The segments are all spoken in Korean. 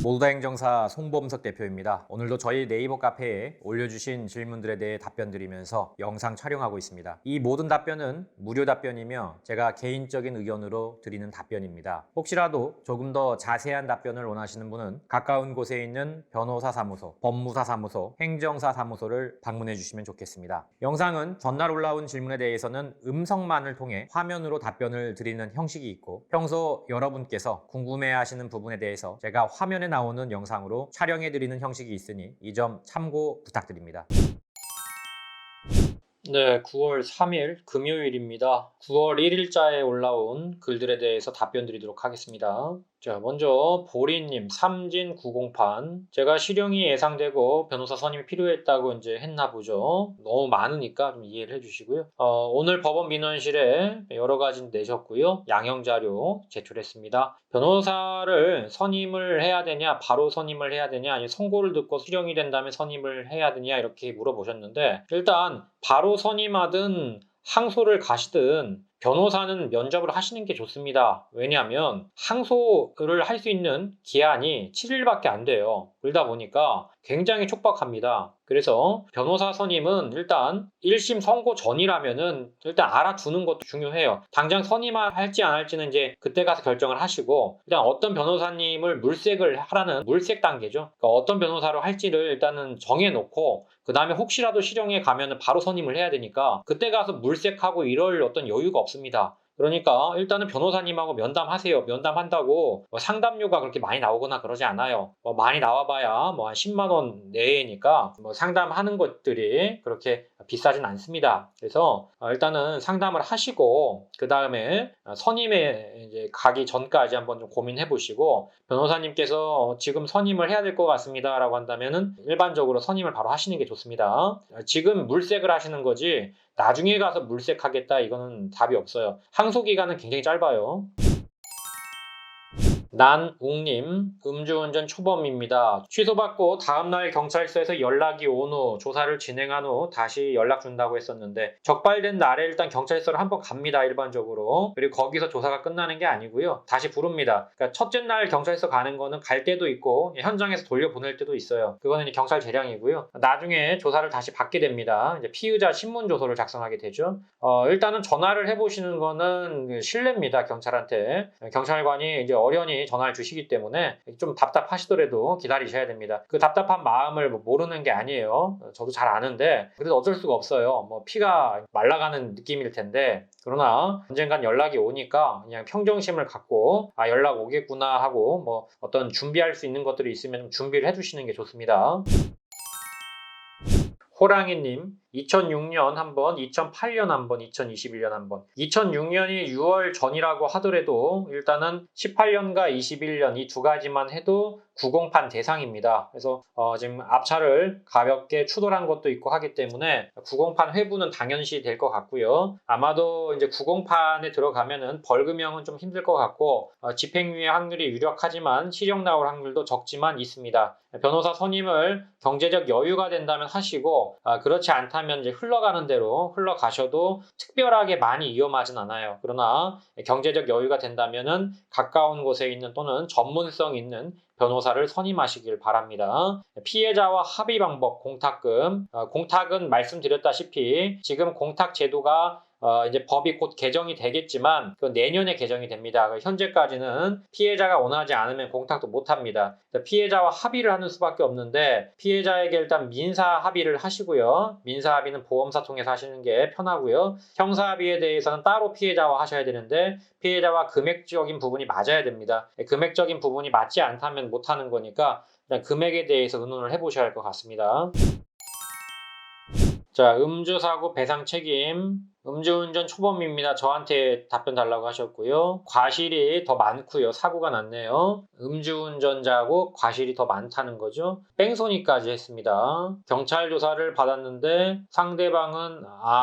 몰다행정사 송범석 대표입니다. 오늘도 저희 네이버 카페에 올려주신 질문들에 대해 답변 드리면서 영상 촬영하고 있습니다. 이 모든 답변은 무료 답변이며 제가 개인적인 의견으로 드리는 답변입니다. 혹시라도 조금 더 자세한 답변을 원하시는 분은 가까운 곳에 있는 변호사 사무소, 법무사 사무소, 행정사 사무소를 방문해 주시면 좋겠습니다. 영상은 전날 올라온 질문에 대해서는 음성만을 통해 화면으로 답변을 드리는 형식이 있고, 평소 여러분께서 궁금해하시는 부분에 대해서 제가 화면에 나오는 영상으로 촬영해 드리는 형식이 있으니 이 점 참고 부탁드립니다. 네, 9월 3일 금요일입니다. 9월 1일자에 올라온 글들에 대해서 답변 드리도록 하겠습니다. 자, 먼저 보리님, 삼진 908. 제가 실형이 예상되고 변호사 선임이 필요했다고 이제 했나 보죠. 너무 많으니까 좀 이해를 해주시고요. 오늘 법원 민원실에 여러 가지 내셨고요. 양형 자료 제출했습니다. 변호사를 선임을 해야 되냐, 바로 선임을 해야 되냐, 아니면 선고를 듣고 실형이 된다면 선임을 해야 되냐 이렇게 물어보셨는데, 일단 바로 선임하든 항소를 가시든 변호사는 면접을 하시는 게 좋습니다. 왜냐하면 항소를 할 수 있는 기한이 7일밖에 안 돼요. 그러다 보니까 굉장히 촉박합니다. 그래서 변호사 선임은 일단 1심 선고 전이라면은 일단 알아두는 것도 중요해요. 당장 선임할지 안 할지는 이제 그때 가서 결정을 하시고, 일단 어떤 변호사님을 물색을 하라는 물색 단계죠. 그러니까 어떤 변호사로 할지를 일단은 정해놓고, 그 다음에 혹시라도 실형에 가면은 바로 선임을 해야 되니까 그때 가서 물색하고 이럴 어떤 여유가 없습니다. 그러니까 일단은 변호사님하고 면담하세요. 면담한다고 상담료가 그렇게 많이 나오거나 그러지 않아요. 많이 나와봐야 한 10만 원 내외니까 상담하는 것들이 그렇게 비싸진 않습니다. 그래서 일단은 상담을 하시고, 그 다음에 선임에 이제 가기 전까지 한번 좀 고민해 보시고, 변호사님께서 지금 선임을 해야 될 것 같습니다 라고 한다면은 일반적으로 선임을 바로 하시는 게 좋습니다. 지금 물색을 하시는 거지 나중에 가서 물색하겠다, 이거는 답이 없어요. 항소 기간은 굉장히 짧아요. 난웅님, 음주운전 초범입니다. 취소받고 다음날 경찰서에서 연락이 온 후 조사를 진행한 후 다시 연락 준다고 했었는데, 적발된 날에 일단 경찰서를 한번 갑니다, 일반적으로. 그리고 거기서 조사가 끝나는 게 아니고요, 다시 부릅니다. 그러니까 첫째 날 경찰서 가는 거는 갈 때도 있고 현장에서 돌려보낼 때도 있어요. 그거는 이제 경찰 재량이고요. 나중에 조사를 다시 받게 됩니다. 이제 피의자 신문 조서를 작성하게 되죠. 일단은 전화를 해보시는 거는 신뢰입니다, 경찰한테. 경찰관이 이제 어련히 전화를 주시기 때문에 좀 답답하시더라도 기다리셔야 됩니다. 그 답답한 마음을 모르는 게 아니에요. 저도 잘 아는데 그래도 어쩔 수가 없어요. 피가 말라가는 느낌일 텐데, 그러나 언젠간 연락이 오니까 그냥 평정심을 갖고 연락 오겠구나 하고 어떤 준비할 수 있는 것들이 있으면 좀 준비를 해주시는 게 좋습니다. 호랑이님, 2006년 한 번, 2008년 한 번, 2021년 한 번. 2006년이 6월 전이라고 하더라도 일단은 18년과 21년 이 두 가지만 해도 908 대상입니다. 그래서 지금 앞차를 가볍게 추돌한 것도 있고 하기 때문에 908 회부는 당연시 될 것 같고요. 아마도 이제 908에 들어가면은 벌금형은 좀 힘들 것 같고, 집행유예 확률이 유력하지만 실형 나올 확률도 적지만 있습니다. 변호사 선임을 경제적 여유가 된다면 하시고, 그렇지 않다면 이제 흘러가는 대로 흘러가셔도 특별하게 많이 위험하진 않아요. 그러나 경제적 여유가 된다면은 가까운 곳에 있는 또는 전문성 있는 변호사를 선임하시길 바랍니다. 피해자와 합의 방법, 공탁금. 공탁은 말씀드렸다시피 지금 공탁 제도가 이제 법이 곧 개정이 되겠지만 그 내년에 개정이 됩니다. 현재까지는 피해자가 원하지 않으면 공탁도 못합니다. 피해자와 합의를 하는 수밖에 없는데, 피해자에게 일단 민사 합의를 하시고요. 민사 합의는 보험사 통해서 하시는 게 편하고요. 형사 합의에 대해서는 따로 피해자와 하셔야 되는데, 피해자와 금액적인 부분이 맞아야 됩니다. 금액적인 부분이 맞지 않다면 못하는 거니까 일단 금액에 대해서 의논을 해보셔야 할 것 같습니다. 자, 음주사고 배상 책임. 음주운전 초범입니다. 저한테 답변 달라고 하셨고요. 과실이 더 많고요. 사고가 났네요. 음주운전자고 과실이 더 많다는 거죠. 뺑소니까지 했습니다. 경찰 조사를 받았는데 상대방은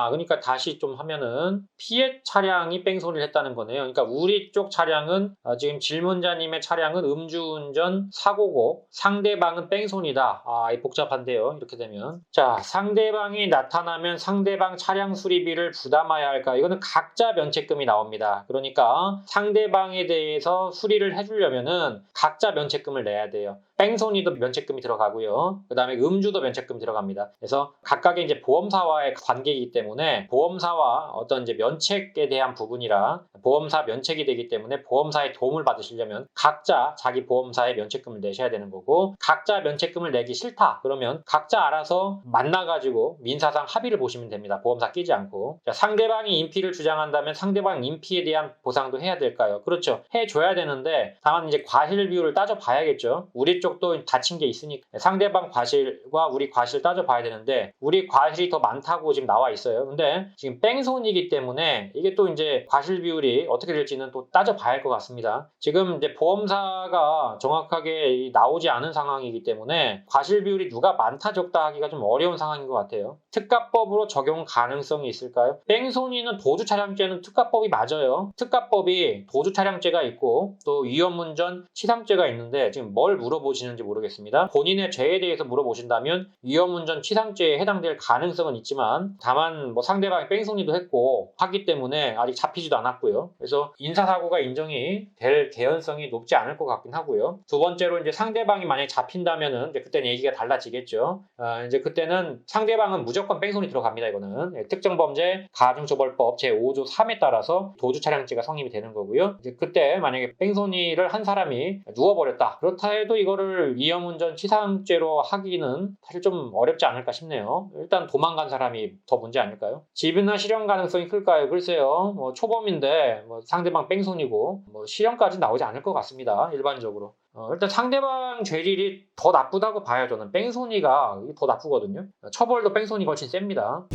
그러니까 다시 좀 하면은 피해 차량이 뺑소니를 했다는 거네요. 그러니까 우리 쪽 차량은 지금 질문자님의 차량은 음주운전 사고고 상대방은 뺑소니다. 복잡한데요. 이렇게 되면. 자, 상대방이 나타나면 상대방 차량 수리비를 부담해야 할까? 이거는 각자 면책금이 나옵니다. 그러니까 상대방에 대해서 수리를 해주려면은 각자 면책금을 내야 돼요. 뺑소니도 면책금이 들어가고요. 그 다음에 음주도 면책금이 들어갑니다. 그래서 각각의 이제 보험사와의 관계이기 때문에 보험사와 어떤 이제 면책에 대한 부분이라 보험사 면책이 되기 때문에 보험사의 도움을 받으시려면 각자 자기 보험사에 면책금을 내셔야 되는 거고, 각자 면책금을 내기 싫다 그러면 각자 알아서 만나가지고 민사상 합의를 보시면 됩니다. 보험사 끼지 않고. 자, 상대방이 인피를 주장한다면 상대방 인피에 대한 보상도 해야 될까요? 그렇죠. 해줘야 되는데 다만 이제 과실 비율을 따져봐야겠죠. 우리 쪽도 다친 게 있으니까 상대방 과실과 우리 과실 따져봐야 되는데 우리 과실이 더 많다고 지금 나와 있어요. 근데 지금 뺑소니이기 때문에 이게 또 이제 과실 비율이 어떻게 될지는 또 따져봐야 할 것 같습니다. 지금 이제 보험사가 정확하게 나오지 않은 상황이기 때문에 과실 비율이 누가 많다 적다 하기가 좀 어려운 상황인 것 같아요. 특가법으로 적용 가능성이 있을까요? 뺑소니는 도주차량죄는 특가법이 맞아요. 특가법이 도주차량죄가 있고 또 위험운전 치상죄가 있는데 지금 뭘 물어보시는지 모르겠습니다. 본인의 죄에 대해서 물어보신다면 위험운전 치상죄에 해당될 가능성은 있지만 다만 뭐 상대방이 뺑소니도 했고 하기 때문에 아직 잡히지도 않았고요. 그래서 인사사고가 인정이 될 개연성이 높지 않을 것 같긴 하고요. 두 번째로 이제 상대방이 만약에 잡힌다면은 이제 그때는 얘기가 달라지겠죠. 이제 그때는 상대방은 무조건 뺑소니 들어갑니다. 이거는 특정범죄 가중처벌법 제5조 3에 따라서 도주차량죄가 성립이 되는 거고요. 이제 그때 만약에 뺑소니를 한 사람이 누워버렸다. 그렇다 해도 이거를 위험운전 치상죄로 하기는 사실 좀 어렵지 않을까 싶네요. 일단 도망간 사람이 더 문제 아닐까요? 집이나 실형 가능성이 클까요? 글쎄요. 뭐 초범인데 뭐 상대방 뺑소니고 뭐 실형까지 나오지 않을 것 같습니다. 일반적으로. 일단 상대방 죄질이 더 나쁘다고 봐요. 저는 뺑소니가 더 나쁘거든요. 처벌도 뺑소니가 훨씬 셉니다.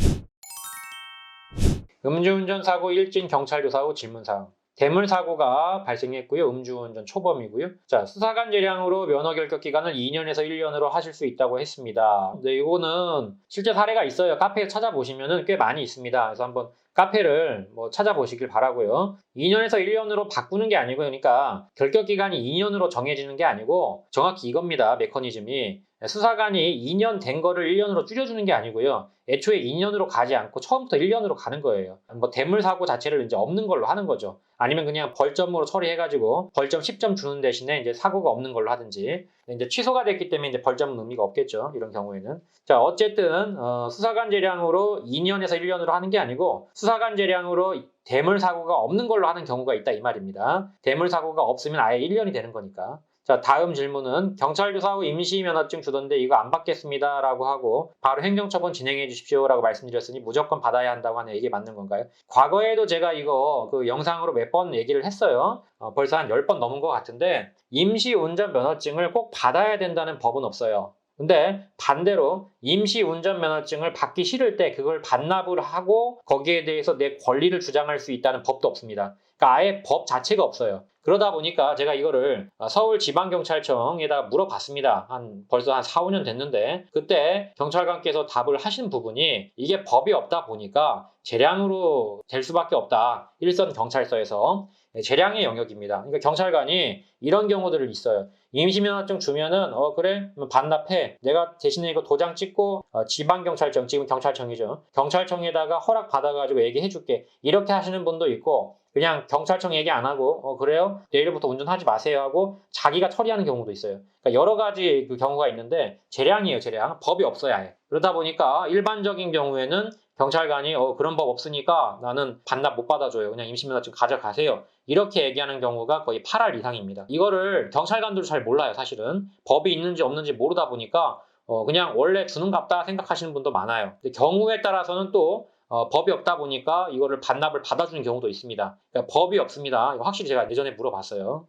음주운전 사고 일진 경찰 조사 후 질문사항. 대물사고가 발생했고요. 음주운전 초범이고요. 자, 수사관 재량으로 면허 결격 기간을 2년에서 1년으로 하실 수 있다고 했습니다. 근데 이거는 실제 사례가 있어요. 카페에 찾아보시면은 꽤 많이 있습니다. 그래서 한번 카페를 뭐 찾아보시길 바라고요. 2년에서 1년으로 바꾸는 게 아니고, 그러니까 결격 기간이 2년으로 정해지는 게 아니고 정확히 이겁니다. 메커니즘이. 수사관이 2년 된 거를 1년으로 줄여주는 게 아니고요. 애초에 2년으로 가지 않고 처음부터 1년으로 가는 거예요. 뭐 대물사고 자체를 이제 없는 걸로 하는 거죠. 아니면 그냥 벌점으로 처리해가지고 벌점 10점 주는 대신에 이제 사고가 없는 걸로 하든지. 이제 취소가 됐기 때문에 이제 벌점은 의미가 없겠죠. 이런 경우에는. 자, 어쨌든 수사관 재량으로 2년에서 1년으로 하는 게 아니고 수사관 재량으로 대물사고가 없는 걸로 하는 경우가 있다 이 말입니다. 대물사고가 없으면 아예 1년이 되는 거니까. 자, 다음 질문은 경찰 조사 후 임시 면허증 주던데 이거 안 받겠습니다 라고 하고 바로 행정처분 진행해 주십시오 라고 말씀드렸으니 무조건 받아야 한다고 하는 얘기 맞는 건가요? 과거에도 제가 이거 그 영상으로 몇 번 얘기를 했어요. 벌써 한 10번 넘은 것 같은데 임시 운전 면허증을 꼭 받아야 된다는 법은 없어요. 근데 반대로 임시 운전면허증을 받기 싫을 때 그걸 반납을 하고 거기에 대해서 내 권리를 주장할 수 있다는 법도 없습니다. 그러니까 아예 법 자체가 없어요. 그러다 보니까 제가 이거를 서울지방경찰청에다 물어봤습니다. 벌써 한 4, 5년 됐는데 그때 경찰관께서 답을 하신 부분이 이게 법이 없다 보니까 재량으로 될 수밖에 없다. 일선 경찰서에서. 재량의 영역입니다. 그러니까 경찰관이 이런 경우들을 있어요. 임시면허증 주면은 그래 반납해. 내가 대신에 이거 도장 찍고 지방경찰청, 지금 경찰청이죠. 경찰청에다가 허락 받아가지고 얘기해줄게. 이렇게 하시는 분도 있고 그냥 경찰청 얘기 안 하고 그래요? 내일부터 운전하지 마세요 하고 자기가 처리하는 경우도 있어요. 그러니까 여러 가지 그 경우가 있는데 재량이에요. 재량. 법이 없어요. 아예. 그러다 보니까 일반적인 경우에는 경찰관이 그런 법 없으니까 나는 반납 못 받아줘요. 그냥 임시면허증 가져가세요. 이렇게 얘기하는 경우가 거의 8할 이상입니다. 이거를 경찰관들도 잘 몰라요. 사실은. 법이 있는지 없는지 모르다 보니까 그냥 원래 주는갑다 생각하시는 분도 많아요. 근데 경우에 따라서는 또 법이 없다 보니까 이거를 반납을 받아주는 경우도 있습니다. 그러니까 법이 없습니다. 이거 확실히 제가 예전에 물어봤어요.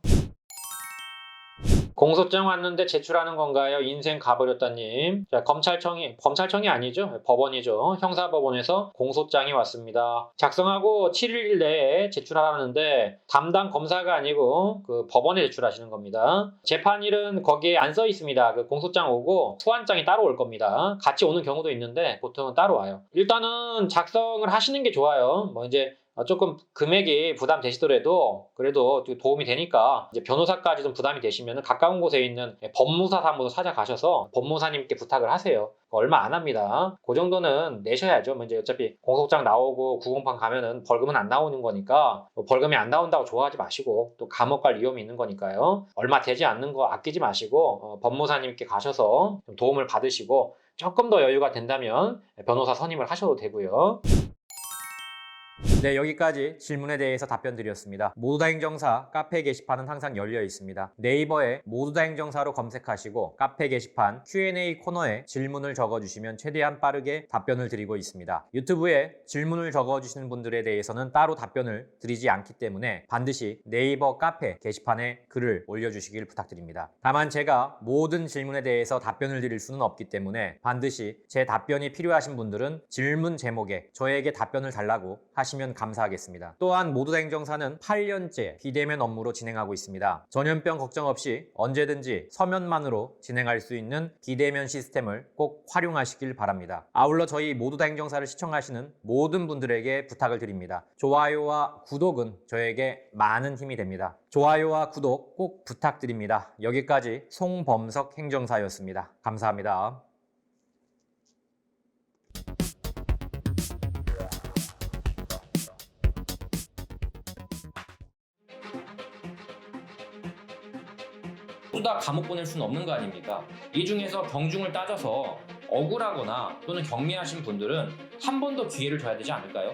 공소장 왔는데 제출하는 건가요? 인생 가버렸다님. 자, 검찰청이 아니죠. 법원이죠. 형사법원에서 공소장이 왔습니다. 작성하고 7일 내에 제출하라는데 담당 검사가 아니고 그 법원에 제출하시는 겁니다. 재판일은 거기에 안 써 있습니다. 그 공소장 오고 소환장이 따로 올 겁니다. 같이 오는 경우도 있는데 보통은 따로 와요. 일단은 작성을 하시는 게 좋아요. 뭐 이제 조금 금액이 부담되시더라도 그래도 도움이 되니까 이제 변호사까지 좀 부담이 되시면 가까운 곳에 있는 법무사 사무소 찾아가셔서 법무사님께 부탁을 하세요. 얼마 안 합니다. 그 정도는 내셔야죠. 뭐 이제 어차피 공소장 나오고 구공판 가면은 벌금은 안 나오는 거니까 벌금이 안 나온다고 좋아하지 마시고 또 감옥 갈 위험이 있는 거니까요. 얼마 되지 않는 거 아끼지 마시고 법무사님께 가셔서 좀 도움을 받으시고 조금 더 여유가 된다면 변호사 선임을 하셔도 되고요. 네, 여기까지 질문에 대해서 답변 드렸습니다. 모두다 행정사 카페 게시판은 항상 열려 있습니다. 네이버에 모두다 행정사로 검색하시고 카페 게시판 Q&A 코너에 질문을 적어주시면 최대한 빠르게 답변을 드리고 있습니다. 유튜브에 질문을 적어주시는 분들에 대해서는 따로 답변을 드리지 않기 때문에 반드시 네이버 카페 게시판에 글을 올려주시길 부탁드립니다. 다만 제가 모든 질문에 대해서 답변을 드릴 수는 없기 때문에 반드시 제 답변이 필요하신 분들은 질문 제목에 저에게 답변을 달라고 하시면 감사하겠습니다. 또한 모두다 행정사는 8년째 비대면 업무로 진행하고 있습니다. 전염병 걱정 없이 언제든지 서면만으로 진행할 수 있는 비대면 시스템을 꼭 활용하시길 바랍니다. 아울러 저희 모두다 행정사를 시청하시는 모든 분들에게 부탁을 드립니다. 좋아요와 구독은 저에게 많은 힘이 됩니다. 좋아요와 구독 꼭 부탁드립니다. 여기까지 송범석 행정사였습니다. 감사합니다. 모두 다 감옥 보낼 수는 없는 거 아닙니까? 이 중에서 경중을 따져서 억울하거나 또는 경미하신 분들은 한 번 더 기회를 줘야 되지 않을까요?